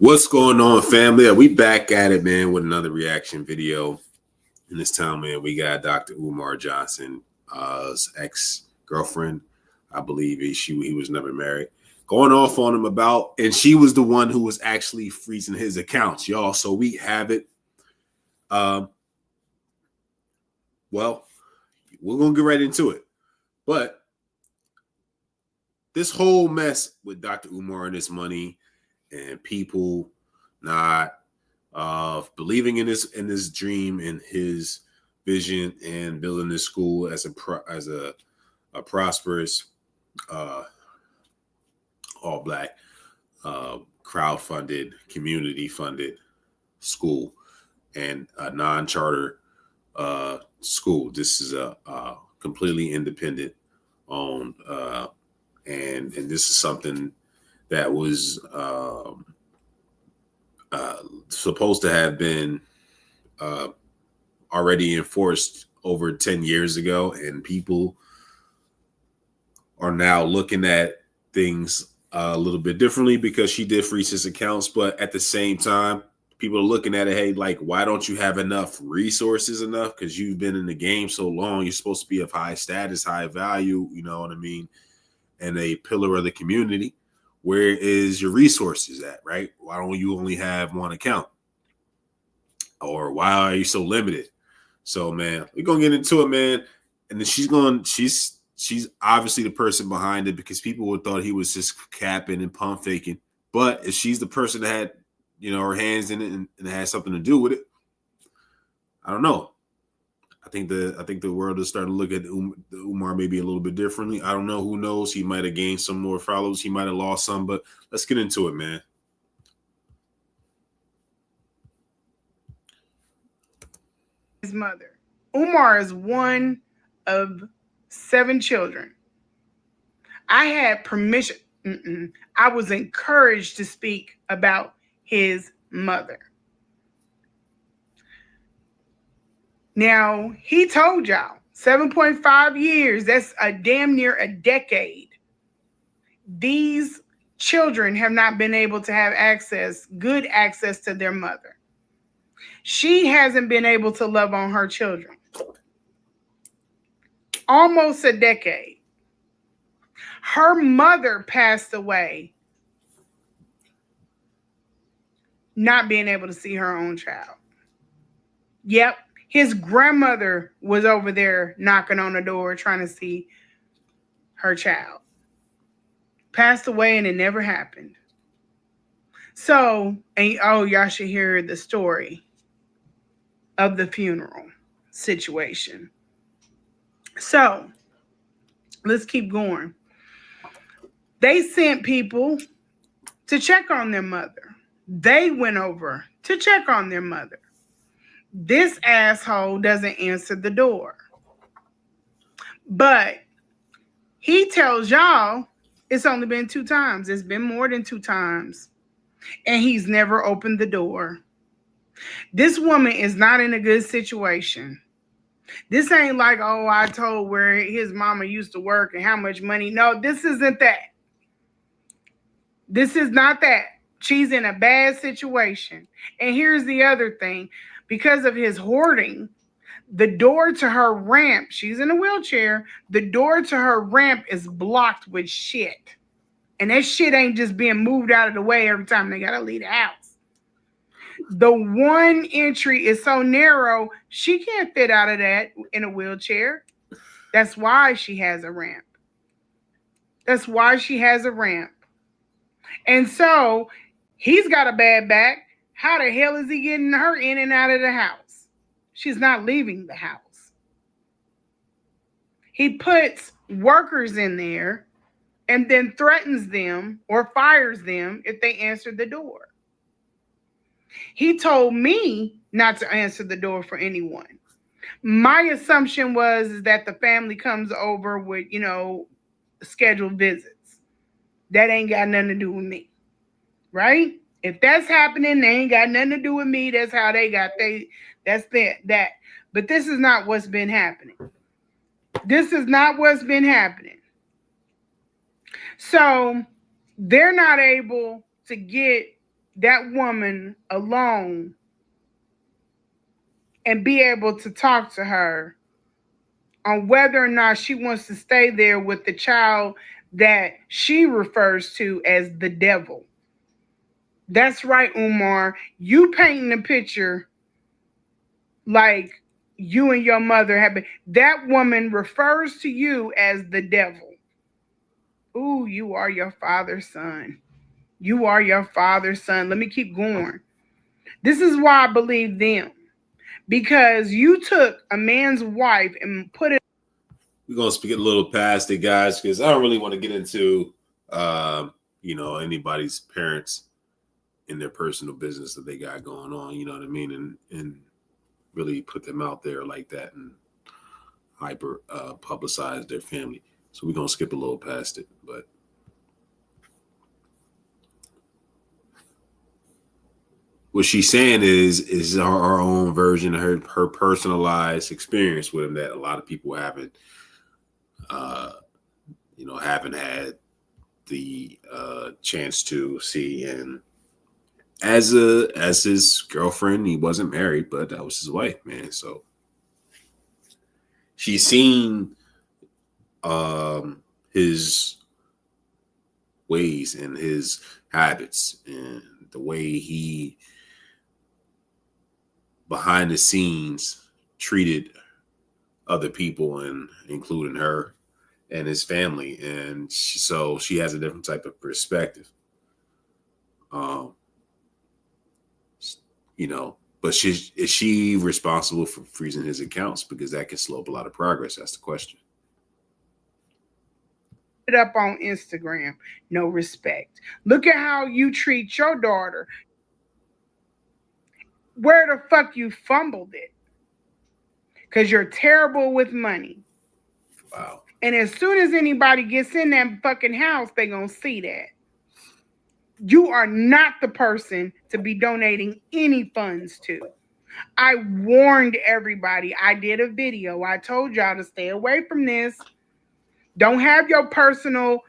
What's going on, family? We back at it, man, with another reaction video. In this time, man, we got Dr. Umar Johnson, his ex-girlfriend. I believe he was never married. Going off on him about, and she was the one who was actually freezing his accounts, y'all. So we have it. Well, we're gonna get right into it. But this whole mess with Dr. Umar and his money and people not believing in this dream and his vision and building this school as a prosperous all black crowd-funded, community-funded school and a non-charter school. This is a completely independent owned and this is something that was supposed to have been already enforced over 10 years ago, and people are now looking at things a little bit differently because she did freeze his accounts. But at the same time, people are looking at it, hey, like, why don't you have enough resources enough? Because you've been in the game so long, you're supposed to be of high status, high value, you know what I mean, and a pillar of the community. Where is your resources at, right? Why don't you only have one account? Or why are you so limited? So, man, we're going to get into it, man. And then she's obviously the person behind it because people would thought he was just capping and pump faking. But if she's the person that had, her hands in it and had something to do with it, I don't know. I think the world is starting to look at Umar maybe a little bit differently. I don't know. Who knows? He might have gained some more followers. He might have lost some, but let's get into it, man. His mother. Umar is one of 7 children. I had permission. I was encouraged to speak about his mother. Now, he told y'all 7.5 years, that's a damn near a decade. These children have not been able to have good access to their mother. She hasn't been able to love on her children. Almost a decade. Her mother passed away, not being able to see her own child. Yep. His grandmother was over there knocking on the door trying to see her child. Passed away and it never happened. So, y'all should hear the story of the funeral situation. So, let's keep going. They sent people to check on their mother. They went over to check on their mother. This asshole doesn't answer the door. But he tells y'all it's only been 2 times. It's been more than 2 times. And he's never opened the door. This woman is not in a good situation. This ain't like, I told where his mama used to work and how much money. No, this isn't that. This is not that. She's in a bad situation. And here's the other thing. Because of his hoarding, the door to her ramp, she's in a wheelchair, the door to her ramp is blocked with shit. And that shit ain't just being moved out of the way every time they gotta leave the house. The one entry is so narrow, she can't fit out of that in a wheelchair. That's why she has a ramp. That's why she has a ramp. And so he's got a bad back. How the hell is he getting her in and out of the house? She's not leaving the house. He puts workers in there and then threatens them or fires them if they answer the door. He told me not to answer the door for anyone. My assumption was that the family comes over with, scheduled visits. That ain't got nothing to do with me, right? If that's happening, they ain't got nothing to do with me. That's how they got that. But this is not what's been happening. This is not what's been happening. So they're not able to get that woman alone and be able to talk to her on whether or not she wants to stay there with the child that she refers to as the devil. That's right, Umar. You painting a picture like you and your mother have been. That woman refers to you as the devil. Ooh, you are your father's son. You are your father's son. Let me keep going. This is why I believe them. Because you took a man's wife and put it. We're gonna speak a little past it, guys, because I don't really want to get into, anybody's parents in their personal business that they got going on. You know what I mean, and really put them out there like that and hyper publicize their family. So we're gonna skip a little past it, but what she's saying is her own version of her personalized experience with him that a lot of people uh, haven't had the chance to see. And as his girlfriend, he wasn't married, but that was his wife, man. So she's seen his ways and his habits and the way he behind the scenes treated other people and including her and his family, and so she has a different type of perspective. Um, but is she responsible for freezing his accounts, because that can slow up a lot of progress? That's the question. It up on Instagram. No respect. Look at how you treat your daughter. Where the fuck you fumbled it? Because you're terrible with money. Wow. And as soon as anybody gets in that fucking house, they gonna see that. You are not the person to be donating any funds to. I warned everybody. I did a video. I told y'all to stay away from this. Don't have your personal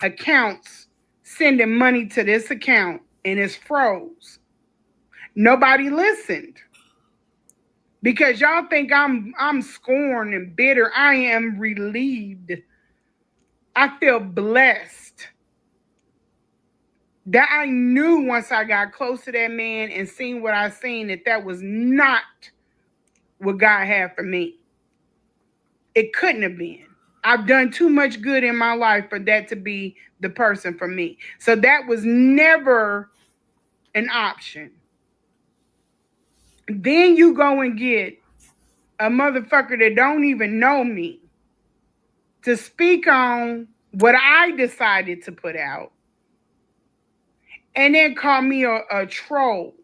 accounts sending money to this account and it's froze. Nobody listened because y'all think I'm scorned and bitter. I am relieved. I feel blessed that I knew once I got close to that man and seen what I seen that was not what God had for me. It couldn't have been. I've done too much good in my life for that to be the person for me. So that was never an option. Then you go and get a motherfucker that don't even know me to speak on what I decided to put out and then call me a troll.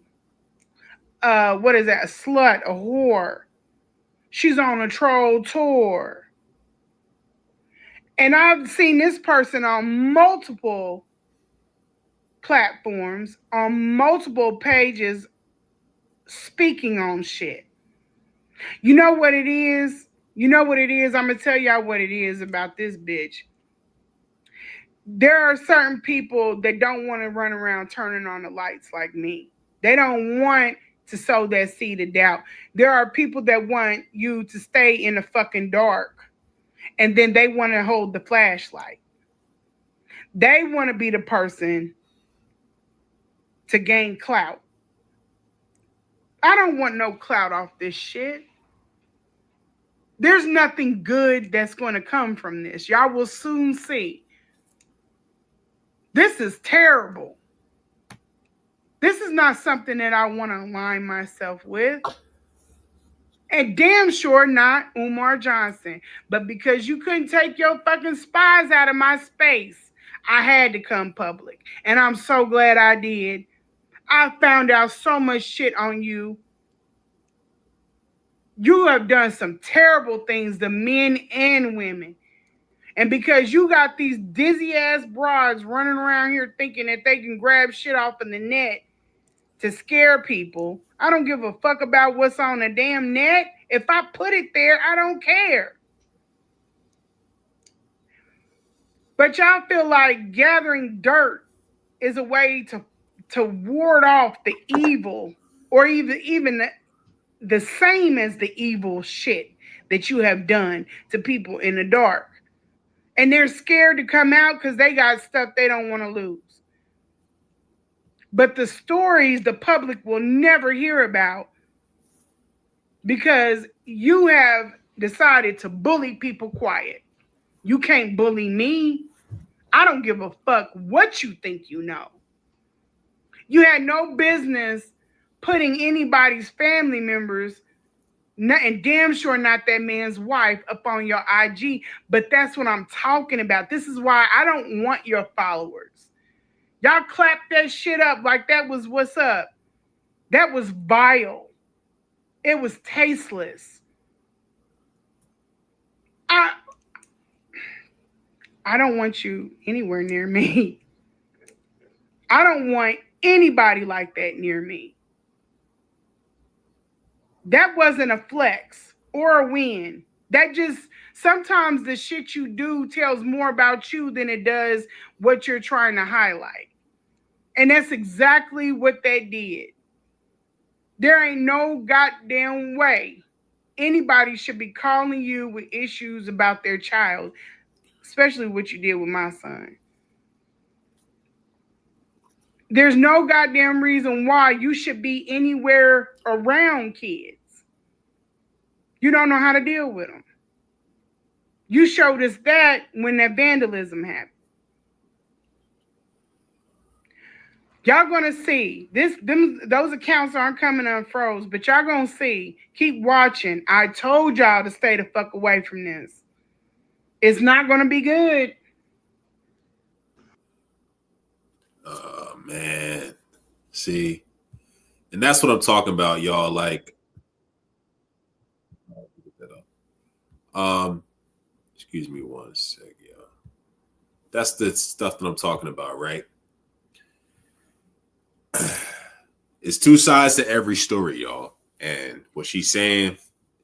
What is that? A slut, a whore. She's on a troll tour. And I've seen this person on multiple platforms, on multiple pages, speaking on shit. You know what it is? You know what it is? I'm going to tell y'all what it is about this bitch. There are certain people that don't want to run around turning on the lights like me. They don't want to sow that seed of doubt. There are people that want you to stay in the fucking dark and then they want to hold the flashlight. They want to be the person to gain clout. I don't want no clout off this shit. There's nothing good that's going to come from this. Y'all will soon see. This is terrible. This is not something that I want to align myself with. And damn sure not Umar Johnson. But because you couldn't take your fucking spies out of my space, I had to come public. And I'm so glad I did. I found out so much shit on you. You have done some terrible things to men and women. And because you got these dizzy ass broads running around here thinking that they can grab shit off of the net to scare people, I don't give a fuck about what's on the damn net. If I put it there, I don't care. But y'all feel like gathering dirt is a way to ward off the evil, or even the same as the evil shit that you have done to people in the dark. And they're scared to come out because they got stuff they don't want to lose. But the stories the public will never hear about because you have decided to bully people quiet. You can't bully me. I don't give a fuck what you think you know. You had no business putting anybody's family members, and damn sure not that man's wife, up on your IG. But that's what I'm talking about. This is why I don't want your followers. Y'all clap that shit up like that was what's up. That was vile. It was tasteless. I I don't want you anywhere near me. I don't want anybody like that near me. That wasn't a flex or a win. That just sometimes the shit you do tells more about you than it does what you're trying to highlight. And that's exactly what they did. There ain't no goddamn way anybody should be calling you with issues about their child, especially what you did with my son. There's no goddamn reason why you should be anywhere around kids. You don't know how to deal with them. You showed us that when that vandalism happened. Y'all gonna see those accounts aren't coming unfroze, but y'all gonna see. Keep watching. I told y'all to stay the fuck away from this. It's not gonna be good. Oh man. See, and that's what I'm talking about, y'all. Like, excuse me one sec, y'all. That's the stuff that I'm talking about, right? It's two sides to every story, y'all. And what she's saying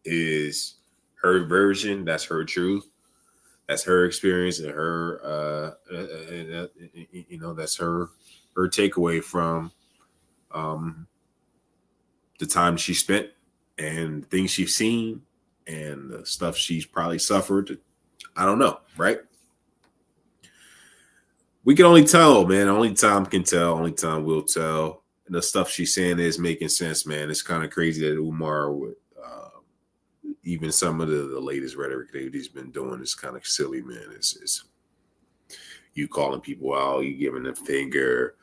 is her version. That's her truth. That's her experience and her, that's her takeaway from the time she spent and things she's seen and the stuff she's probably suffered. I don't know, right? We can only tell, man. Only time can tell. Only time will tell. And the stuff she's saying is making sense, man. It's kind of crazy that Umar would, even some of the latest rhetoric that he's been doing is kind of silly, man. It's you calling people out, you giving them finger,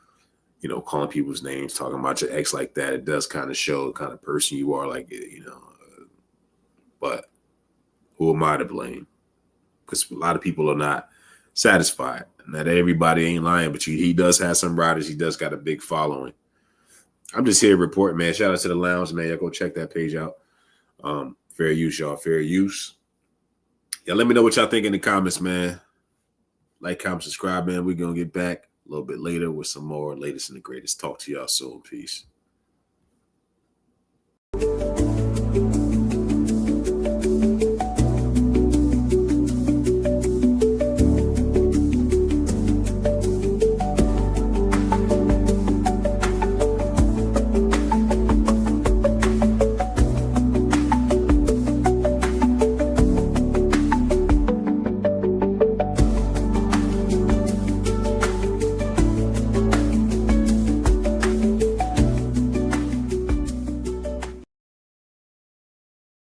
calling people's names, talking about your ex like that. It does kind of show the kind of person you are, but who am I to blame? Because a lot of people are not satisfied. Not everybody ain't lying, but he does have some riders. He does got a big following. I'm just here to report, man. Shout out to the lounge, man. Y'all go check that page out. Fair use, y'all. Fair use. Yeah, let me know what y'all think in the comments, man. Like, comment, subscribe, man. We're going to get back a little bit later with some more latest and the greatest. Talk to y'all soon. Peace.